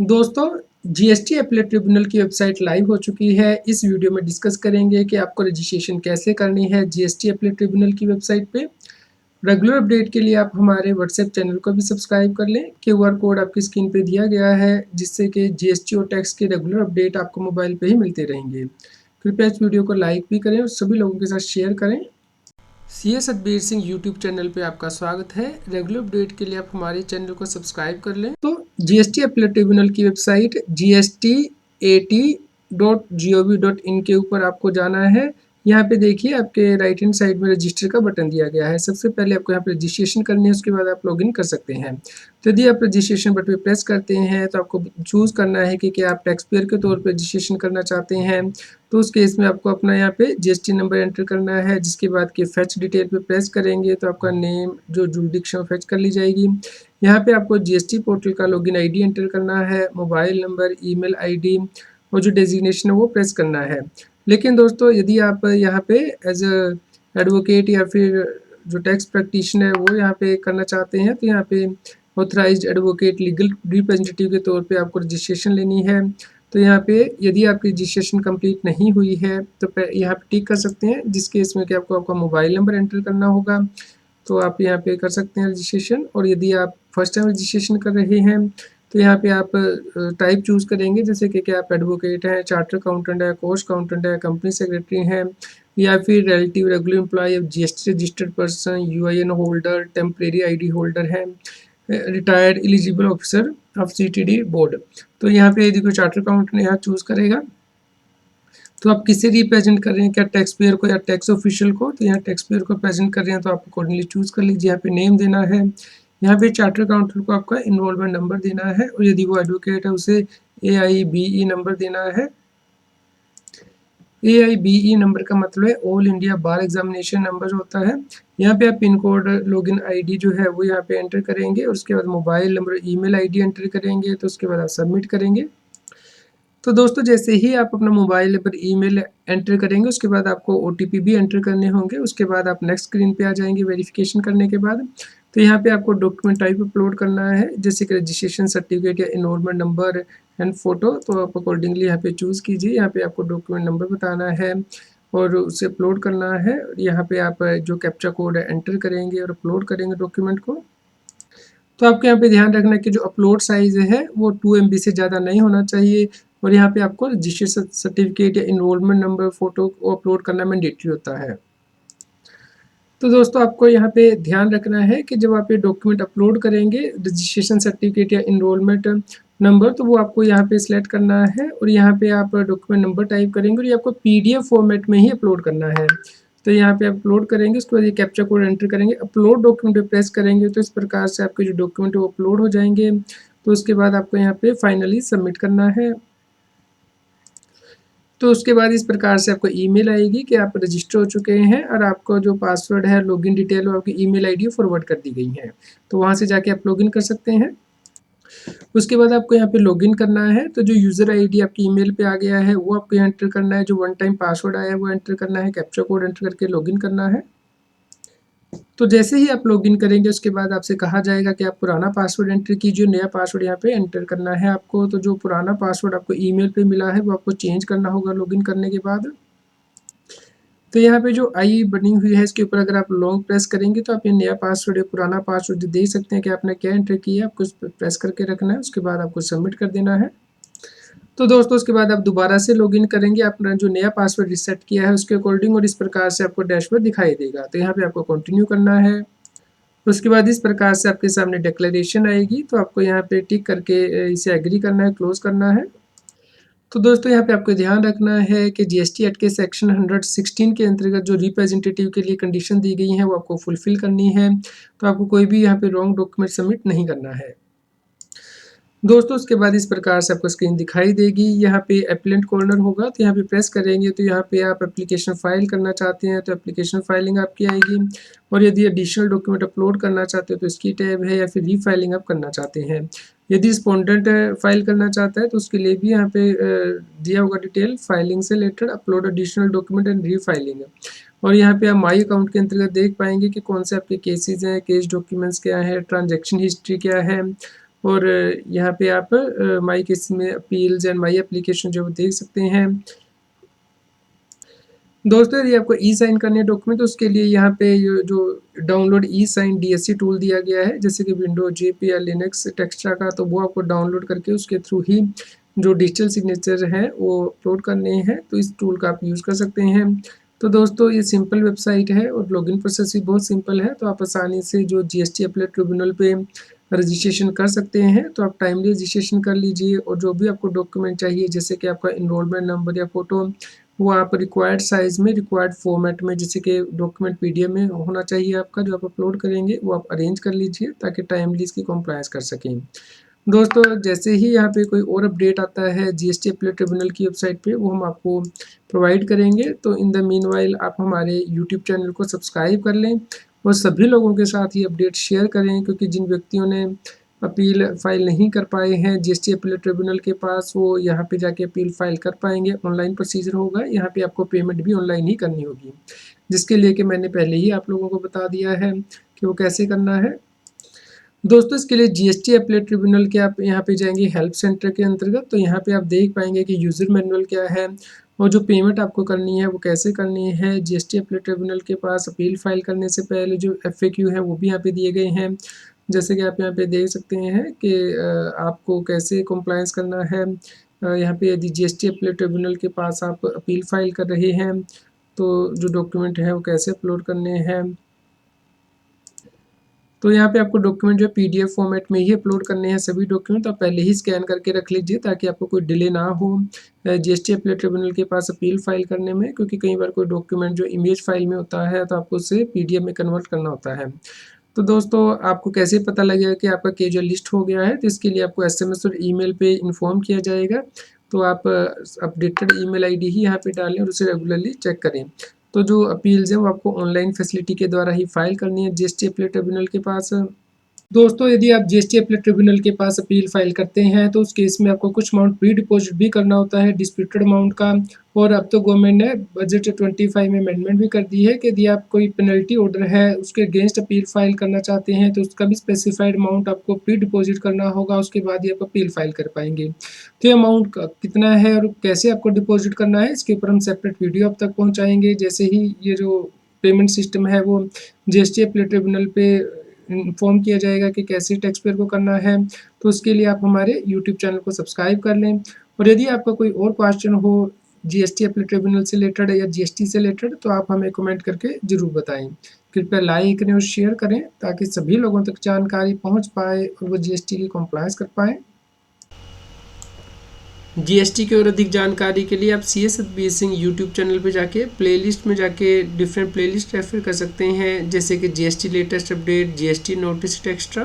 दोस्तों, GST appellate tribunal की website live हो चुकी है। इस वीडियो में डिस्कस करेंगे कि आपको रजिस्ट्रेशन कैसे करनी है जीएसटी अपीलेट ट्रिब्यूनल की वेबसाइट पे। रेगुलर अपडेट के लिए आप हमारे व्हाट्सएप चैनल को भी सब्सक्राइब कर लें। क्यूआर कोड आपकी स्क्रीन पे दिया गया है, जिससे कि जीएसटी और टैक्स के रेगुलर अपडेट आपको मोबाइल पे ही मिलते रहेंगे। कृपया इस वीडियो को लाइक भी करें और सभी लोगों के साथ शेयर करें। CA Satbir Singh YouTube channel पे आपका स्वागत है। रेगुलर अपडेट के लिए आप हमारे चैनल को सब्सक्राइब कर लें। तो जीएसटी अपीलेट ट्रिब्यूनल की वेबसाइट gst.at.gov.in के ऊपर आपको जाना है। यहाँ पे देखिए आपके राइट हैंड साइड में रजिस्टर का बटन दिया गया है। सबसे पहले आपको यहाँ पे रजिस्ट्रेशन करनी है, उसके बाद आप लॉगिन कर सकते हैं। तो यदि आप रजिस्ट्रेशन बटन पे प्रेस करते हैं तो आपको चूज़ करना है कि क्या आप टैक्स पेयर के तौर पर रजिस्ट्रेशन करना चाहते हैं। तो उस केस में आपको अपना यहाँ पे जीएसटी नंबर एंटर करना है, जिसके बाद के फैच डिटेल पे प्रेस करेंगे तो आपका नेम जो जुरिडिक्शन फैच कर ली जाएगी। यहाँ पे आपको जीएसटी पोर्टल का लॉगिन आईडी एंटर करना है, मोबाइल नंबर, ईमेल आईडी और जो डेजिग्नेशन है वो प्रेस करना है। लेकिन दोस्तों, यदि आप यहाँ पे एज एडवोकेट या फिर जो टैक्स प्रैक्टिशनर है वो यहाँ पे करना चाहते हैं, तो यहाँ पे ऑथराइज्ड एडवोकेट लीगल रिप्रेजेंटेटिव के तौर पे आपको रजिस्ट्रेशन लेनी है। तो यहाँ पे यदि आपकी रजिस्ट्रेशन कंप्लीट नहीं हुई है तो यहाँ पे टिक कर सकते हैं, जिस केस में कि आपको आपका मोबाइल नंबर एंटर करना होगा। तो आप यहाँ पे कर सकते हैं रजिस्ट्रेशन। और यदि आप फर्स्ट टाइम रजिस्ट्रेशन कर रहे हैं तो यहाँ पे आप टाइप चूज़ करेंगे, जैसे कि आप एडवोकेट हैं, चार्टर अकाउंटेंट है, कॉस्ट अकाउंटेंट है, कंपनी सेक्रेटरी हैं, या फिर relative regular employ of GST registered person, UIN holder, temporary ID holder है, retired eligible officer of CTD board. तो यहाँ पे यदि कोई चार्टर अकाउंटेंट यहाँ चूज़ करेगा तो आप किसे रिप्रेजेंट कर रहे हैं, क्या टैक्स पेयर को या टैक्स ऑफिशियल को। तो यहाँ टैक्स पेयर को प्रेजेंट कर रहे हैं तो आप अकॉर्डिंगली चूज़ कर लीजिए। यहाँ पे नेम देना है, यहाँ पे चार्टर अकाउंटेंट को आपका इन्वॉल्वमेंट नंबर देना है, और यदि वो एडवोकेट है उसे AIBE नंबर देना है। AIBE नंबर का मतलब है ऑल इंडिया बार एग्जामिनेशन नंबर होता है। यहाँ पे आप पिन कोड, लॉगिन आईडी जो है वो यहाँ पे एंटर करेंगे, और उसके बाद mobile number, email ID enter करेंगे। तो उसके बाद आप सबमिट करेंगे। तो दोस्तों, जैसे ही आप अपना मोबाइल नंबर, ईमेल एंटर करेंगे, उसके बाद आपको OTP भी एंटर करने होंगे। उसके बाद आप नेक्स्ट स्क्रीन पे आ जाएंगे वेरिफिकेशन करने के बाद। तो यहाँ पे आपको डॉक्यूमेंट टाइप अपलोड करना है, जैसे कि रजिस्ट्रेशन सर्टिफिकेट या इनरोलमेंट नंबर एंड फोटो। तो आप अकॉर्डिंगली यहाँ पे चूज़ कीजिए। यहाँ पे आपको डॉक्यूमेंट नंबर बताना है और उसे अपलोड करना है। यहाँ पे आप जो कैप्चा कोड है एंटर करेंगे और अपलोड करेंगे डॉक्यूमेंट को। तो आपको यहाँ पे ध्यान रखना है कि जो अपलोड साइज है वो 2 MB से ज़्यादा नहीं होना चाहिए। और यहाँ पे आपको रजिस्ट्रेशन सर्टिफिकेट या इनरोलमेंट नंबर, फोटो को अपलोड करना मैंडेटरी होता है। तो दोस्तों, आपको यहाँ पे ध्यान रखना है कि जब आप ये डॉक्यूमेंट अपलोड करेंगे, रजिस्ट्रेशन सर्टिफिकेट या इनरोलमेंट नंबर, तो वो आपको यहाँ पे सिलेक्ट करना है, और यहाँ पे आप डॉक्यूमेंट नंबर टाइप करेंगे और ये आपको PDF फॉर्मेट में ही अपलोड करना है। तो यहाँ पे अपलोड करेंगे, उसके बाद ये कैप्चा कोड एंटर करेंगे, अपलोड डॉक्यूमेंट पे प्रेस करेंगे, तो इस प्रकार से आपके जो डॉक्यूमेंट है वो अपलोड हो जाएंगे। तो उसके बाद आपको यहाँ पे फाइनली सबमिट करना है। तो उसके बाद इस प्रकार से आपको ईमेल आएगी कि आप रजिस्टर हो चुके हैं, और आपका जो पासवर्ड है, लॉगिन डिटेल, वो आपकी ईमेल आईडी फॉरवर्ड कर दी गई है। तो वहाँ से जाके आप लॉगिन कर सकते हैं। उसके बाद आपको यहाँ पे लॉगिन करना है। तो जो यूज़र आईडी आपकी ईमेल पे आ गया है वो आपको यहाँ एंटर करना है, जो वन टाइम पासवर्ड आया है वो एंटर करना है, कैप्चा कोड एंटर करके लॉगिन करना है। तो जैसे ही आप लॉगिन करेंगे, उसके बाद आपसे कहा जाएगा कि आप पुराना पासवर्ड एंटर कीजिए, नया पासवर्ड यहाँ पे एंटर करना है आपको। तो जो पुराना पासवर्ड आपको ईमेल पे मिला है वो आपको चेंज करना होगा लॉगिन करने के बाद। तो यहाँ पे जो आई बनी हुई है, इसके ऊपर अगर आप लॉन्ग प्रेस करेंगे तो आप ये नया पासवर्ड या पुराना पासवर्ड देख सकते हैं कि आपने क्या एंटर किया है। आपको इस पर प्रेस करके रखना है, उसके बाद आपको सबमिट कर देना है। तो दोस्तों, उसके बाद आप दोबारा से लॉगिन करेंगे, अपना जो नया पासवर्ड रिसेट किया है उसके अकॉर्डिंग, और इस प्रकार से आपको डैशबोर्ड दिखाई देगा। तो यहाँ पे आपको कंटिन्यू करना है। उसके बाद इस प्रकार से आपके सामने डिक्लेरेशन आएगी, तो आपको यहाँ पे टिक करके इसे एग्री करना है, क्लोज करना है। तो दोस्तों, यहाँ पे आपको ध्यान रखना है कि जीएसटी एक्ट के सेक्शन 116 के अंतर्गत जो रिप्रेजेंटेटिव के लिए कंडीशन दी गई हैं वो आपको फुलफिल करनी है। तो आपको कोई भी यहाँ पे रॉन्ग डॉक्यूमेंट सबमिट नहीं करना है। दोस्तों, उसके बाद इस प्रकार से आपको स्क्रीन दिखाई देगी। यहाँ पे एप्लेंट कॉर्नर होगा, तो यहाँ पे प्रेस करेंगे तो यहाँ पे आप एप्लीकेशन फाइल करना चाहते हैं तो एप्लीकेशन फाइलिंग आपकी आएगी। और यदि एडिशनल डॉक्यूमेंट अपलोड करना चाहते हो तो इसकी टैब है, या फिर रीफाइलिंग आप करना चाहते हैं। यदि रिस्पोंडेंट फाइल करना चाहता है तो उसके लिए भी यहाँ पे दिया होगा डिटेल, फाइलिंग से related, upload additional document and refiling. और यहाँ पे आप माई अकाउंट के अंतर्गत देख पाएंगे कि कौन से आपके केसेज हैं, केस डॉक्यूमेंट्स क्या है, ट्रांजेक्शन हिस्ट्री क्या है, और यहाँ पे आप माई केस में अपील्स एंड माई एप्लीकेशन जो देख सकते हैं। दोस्तों यदि आपको ई साइन करने हैं डॉक्यूमेंट तो उसके लिए यहाँ पे ये जो डाउनलोड ई साइन DSC टूल दिया गया है, जैसे कि विंडो JP या लिनक्स टेक्स्ट्रा का, तो वो आपको डाउनलोड करके उसके थ्रू ही जो डिजिटल सिग्नेचर है वो अपलोड करने हैं। तो इस टूल का आप यूज़ कर सकते हैं। तो दोस्तों ये सिंपल वेबसाइट है और लॉगिन प्रोसेस भी बहुत सिंपल है, तो आप आसानी से जो GST अपीलेट ट्रिब्यूनल पे रजिस्ट्रेशन कर सकते हैं। तो आप टाइमली रजिस्ट्रेशन कर लीजिए और जो भी आपको डॉक्यूमेंट चाहिए, जैसे कि आपका इनरोलमेंट नंबर या फ़ोटो, वो आप रिक्वायर्ड साइज़ में, रिक्वायर्ड फॉर्मेट में, जैसे कि डॉक्यूमेंट PDF में होना चाहिए आपका, जो आप अपलोड करेंगे वो आप अरेंज कर लीजिए ताकि टाइमली इसकी कंप्लायंस कर सकें। दोस्तों जैसे ही यहाँ पे कोई और अपडेट आता है GST अपीलेट ट्रिब्यूनल की वेबसाइट पे, वो हम आपको प्रोवाइड करेंगे। तो इन द मीनवाइल आप हमारे यूट्यूब चैनल को सब्सक्राइब कर लें और सभी लोगों के साथ ये अपडेट शेयर करें, क्योंकि जिन व्यक्तियों ने अपील फ़ाइल नहीं कर पाए हैं GST अपीलेट ट्रिब्यूनल के पास, वो यहाँ पे जाके अपील फ़ाइल कर पाएंगे। ऑनलाइन प्रोसीजर होगा, यहाँ पे आपको पेमेंट भी ऑनलाइन ही करनी होगी, जिसके लिए कि मैंने पहले ही आप लोगों को बता दिया है कि वो कैसे करना है। दोस्तों इसके लिए GST अपीलेट ट्रिब्यूनल के आप यहाँ पे जाएंगे हेल्प सेंटर के अंतर्गत, तो यहाँ पे आप देख पाएंगे कि यूज़र मैनुअल क्या है और जो पेमेंट आपको करनी है वो कैसे करनी है। GST अपीलेट ट्रिब्यूनल के पास अपील फाइल करने से पहले जो FAQ है वो भी यहाँ पे दिए गए हैं, जैसे कि आप यहाँ पे देख सकते हैं कि आपको कैसे कंप्लायंस करना है। यहाँ पे यदि GST अपीलेट ट्रिब्यूनल के पास आप अपील फाइल कर रहे हैं तो जो डॉक्यूमेंट है वो कैसे अपलोड करने हैं। तो यहाँ पे आपको डॉक्यूमेंट जो है PDF फॉर्मेट में ही अपलोड करने हैं सभी डॉक्यूमेंट, तो आप पहले ही स्कैन करके रख लीजिए ताकि आपको कोई डिले ना हो GST अपीलेट ट्रिब्यूनल के पास अपील फाइल करने में, क्योंकि कई बार कोई डॉक्यूमेंट जो इमेज फाइल में होता है तो आपको उसे PDF में कन्वर्ट करना होता है। तो दोस्तों आपको कैसे पता लगेगा कि आपका कैजुअल लिस्ट हो गया है, तो इसके लिए आपको SMS और ईमेल पे इन्फॉर्म किया जाएगा। तो आप अपडेटेड ईमेल ID ही यहाँ पे डालें और उसे रेगुलरली चेक करें। तो जो अपील्स हैं वो आपको ऑनलाइन फैसिलिटी के द्वारा ही फाइल करनी है GST अपीलेट ट्रिब्यूनल के पास। दोस्तों यदि आप GST अपीलेट ट्रिब्यूनल के पास अपील फाइल करते हैं तो उस केस में आपको कुछ अमाउंट प्री डिपॉजिट भी करना होता है डिस्प्यूटेड अमाउंट का। और अब तो गवर्नमेंट ने बजट 25 में अमेंडमेंट भी कर दी है कि यदि आप कोई पेनल्टी ऑर्डर है उसके अगेंस्ट अपील फाइल करना चाहते हैं तो उसका भी स्पेसिफाइड अमाउंट आपको प्री डिपॉजिट करना होगा, उसके बाद ही आप अपील फाइल कर पाएंगे। तो ये अमाउंट कितना है और कैसे आपको डिपॉजिट करना है, इसके ऊपर हम सेपरेट वीडियो अब तक पहुँचाएँगे। जैसे ही ये जो पेमेंट सिस्टम है वो GST अपीलेट ट्रिब्यूनल पे इन्फॉर्म किया जाएगा कि कैसे टैक्स पेयर को करना है, तो उसके लिए आप हमारे यूट्यूब चैनल को सब्सक्राइब कर लें। और यदि आपका कोई और क्वेश्चन हो GST अपीलेट ट्रिब्यूनल से रिलेटेड या GST से रिलेटेड, तो आप हमें कमेंट करके ज़रूर बताएं। कृपया लाइक करें और शेयर करें ताकि सभी लोगों तक जानकारी पहुंच पाए और वो GST की कंप्लायंस कर पाएँ। GST की और अधिक जानकारी के लिए आप CS Satbir Singh YouTube channel पे जाके प्लेलिस्ट में जाके डिफरेंट प्लेलिस्ट रेफर कर सकते हैं, जैसे कि GST latest update, GST notice extra.